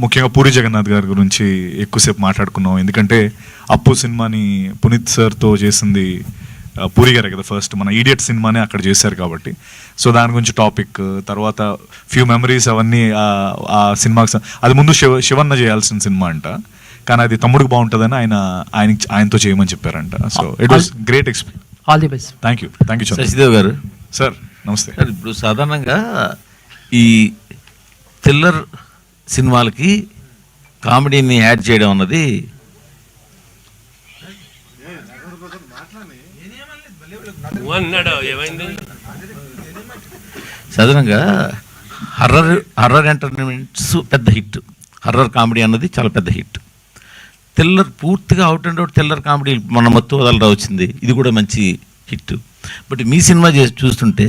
ముఖ్యంగా పూరి జగన్నాథ్ గారి గురించి ఎక్కువసేపు మాట్లాడుకున్నాం. ఎందుకంటే అప్పు సినిమాని పునీత్ సార్తో చేసింది పూరి గారే కదా, ఫస్ట్ మన ఈడియట్ సినిమానే అక్కడ చేశారు కాబట్టి. సో దాని గురించి టాపిక్, తర్వాత ఫ్యూ మెమరీస్ అవన్నీ ఆ సినిమాకి. అది ముందు శివన్న చేయాల్సిన సినిమా అంట, కానీ అది తమ్ముడికి బాగుంటుందని ఆయనతో చేయమని చెప్పారంట. So it was great experience. All the best. Thank you Shashidev గారు. సార్ నమస్తే. ఇప్పుడు సాధారణంగా ఈ థ్రిల్లర్ సినిమాలకి కామెడీని యాడ్ చేయడం అన్నది సాధారణంగా హర్రర్ ఎంటర్టైన్మెంట్స్ పెద్ద హిట్, హర్రర్ కామెడీ అన్నది చాలా పెద్ద హిట్. థ్రిల్లర్ పూర్తిగా out and out thriller comedy మన మత్తు వదలరా వచ్చింది, ఇది కూడా మంచి హిట్. బట్ మీ సినిమా చూస్తుంటే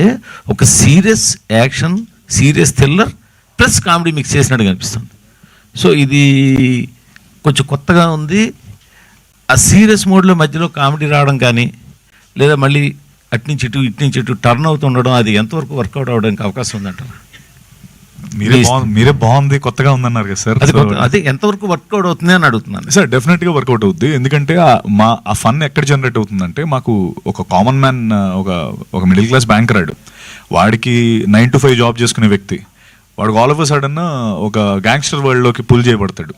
ఒక serious action, serious thriller plus comedy mix చేసినట్టు కనిపిస్తుంది. సో ఇది కొంచెం కొత్తగా ఉంది. ఆ సీరియస్ మోడ్లో మధ్యలో కామెడీ రావడం కానీ, లేదా మళ్ళీ అట్నుంచి ఇటు టర్న్ అవుతుండడం, అది ఎంతవరకు వర్కౌట్ అవడానికి అవకాశం ఉందంటారు? మీరే బాగుంది, కొత్తగా ఉందన్నారు కదా సార్. అదే ఎంతవరకు వర్కౌట్ అవుతుంది అని అడుగుతున్నాను సార్. డెఫినెట్గా వర్కౌట్ అవుద్ది. ఎందుకంటే ఆ ఫన్ ఎక్కడ జనరేట్ అవుతుందంటే, మాకు ఒక కామన్ మ్యాన్, ఒక మిడిల్ క్లాస్ బ్యాంకర్ ఆడు, వాడికి 9 to 5 జాబ్ చేసుకునే వ్యక్తి, వాడికి ఆల్ ఆఫ్ అ సడన్ ఒక గ్యాంగ్స్టర్ వరల్డ్లోకి పుల్ చేయబడతాడు.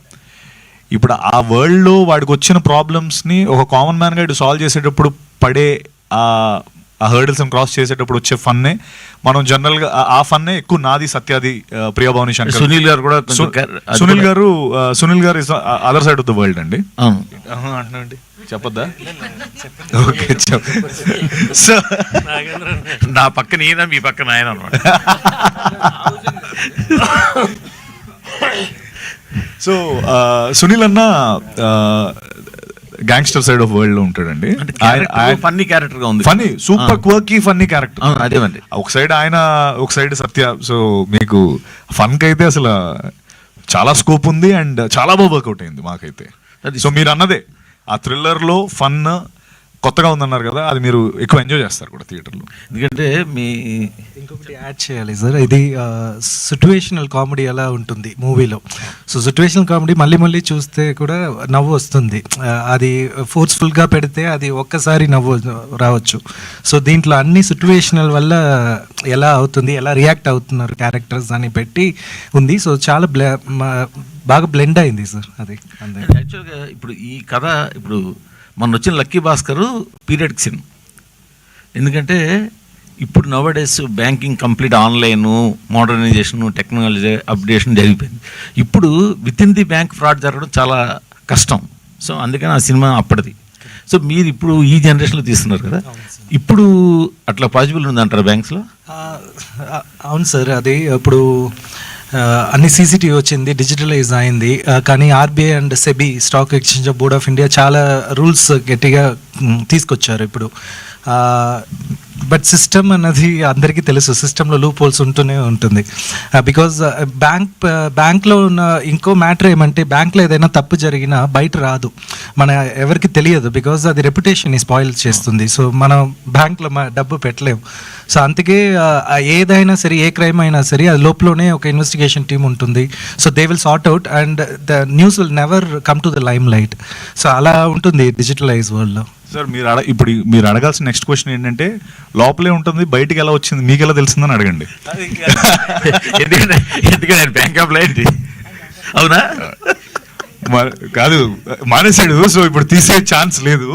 ఇప్పుడు ఆ వరల్డ్లో వాడికి వచ్చిన ప్రాబ్లమ్స్ని ఒక కామన్ మ్యాన్గా ఇటు సాల్వ్ చేసేటప్పుడు పడే ఆ హర్డిల్స్ క్రాస్ చేసేటప్పుడు వచ్చే ఫన్నే మనం జనరల్గా ఆ ఫన్నే ఎక్కువ. నాది సత్యాది, ప్రియభావని శంకర్, సునీల్ గారు కూడా. సునీల్ గారు is other side of the world అండి. అంటున్నాండి, చెప్పొద్దా? ఓకే, సో నా పక్కన ఈయన, మీ పక్కన ఆయన అన్నమాట. సో సునీల్ అన్న గ్యాంగ్స్టర్ సైడ్ ఆఫ్ వరల్డ్ లో ఉంటాడండి. ఫన్నీ క్యారెక్టర్ గా ఉంది, funny, super quirky funny character. అదేమండి, ఒక సైడ్ ఆయన, ఒక సైడ్ సత్య. సో మీకు ఫన్ కి అయితే అసలు చాలా స్కోప్ ఉంది అండ్ చాలా బాగా వర్కౌట్ అయింది మాకైతే. సో మీరు అన్నదే, ఆ థ్రిల్లర్ లో ఫన్ కొత్తగా ఉందన్నారు కదా, అది మీరు ఎక్కువ ఎంజాయ్ చేస్తారు కూడా థియేటర్లో. ఎందుకంటే ఇంకొకటి యాడ్ చేయాలి సార్, ఇది సిట్యువేషనల్ కామెడీ ఎలా ఉంటుంది మూవీలో. సో సిట్యువేషనల్ కామెడీ మళ్ళీ చూస్తే కూడా నవ్వు వస్తుంది. అది ఫోర్స్ఫుల్గా పెడితే అది ఒక్కసారి నవ్వు రావచ్చు. సో దీంట్లో అన్ని సిట్యువేషనల్ వల్ల ఎలా అవుతుంది, ఎలా రియాక్ట్ అవుతున్నారు క్యారెక్టర్స్ అని పెట్టి ఉంది. సో చాలా బాగా బ్లెండ్ అయింది సార్ అది. యాక్చువల్గా ఇప్పుడు ఈ కథ, ఇప్పుడు మొన్న వచ్చిన లక్కీ భాస్కర్ పీరియడ్ సినిమా. ఎందుకంటే ఇప్పుడు nowadays banking complete online, modernisation, technology updation జరిగిపోయింది. ఇప్పుడు within the bank fraud జరగడం చాలా కష్టం. సో అందుకని ఆ సినిమా అప్పటిది. సో మీరు ఇప్పుడు ఈ జనరేషన్లో తీస్తున్నారు కదా, ఇప్పుడు అట్లా పాసిబుల్ ఉందంటారా బ్యాంక్స్లో? అవును సార్, అది ఇప్పుడు అన్ని సీసీటీవీ వచ్చింది, డిజిటలైజ్ అయింది. కానీ RBI and SEBI, stock exchange board of India చాలా రూల్స్ గట్టిగా తీసుకొచ్చారు ఇప్పుడు. బట్ సిస్టమ్ అన్నది అందరికీ తెలుసు, సిస్టంలో లూప్ హోల్స్ ఉంటూనే ఉంటుంది. బికాజ్ బ్యాంక్లో ఉన్న ఇంకో మ్యాటర్ ఏమంటే, బ్యాంక్లో ఏదైనా తప్పు జరిగినా బయట రాదు, మన ఎవరికి తెలియదు. బికాజ్ అది రెప్యుటేషన్ స్పాయిల్ చేస్తుంది. సో మనం బ్యాంక్లో డబ్బు పెట్టలేము. సో అందుకే ఏదైనా సరే, ఏ క్రైమ్ అయినా సరే, అది లోపలనే ఒక ఇన్వెస్టిగేషన్ టీమ్ ఉంటుంది. So they will sort out and the news will never come to the lime light. So అలా ఉంటుంది డిజిటలైజ్ వరల్డ్లో. సార్ ఇప్పుడు మీరు అడగాల్సిన నెక్స్ట్ క్వశ్చన్ ఏంటంటే, లోపలే ఉంటుంది, బయటికి ఎలా వచ్చింది, మీకు ఎలా తెలిసిందని అడగండి. ఎందుకంటే బ్యాంక్ ఆఫ్ లైట్ అవునా కాదు, మానేశాడు. సో ఇప్పుడు తీసే ఛాన్స్ లేదు.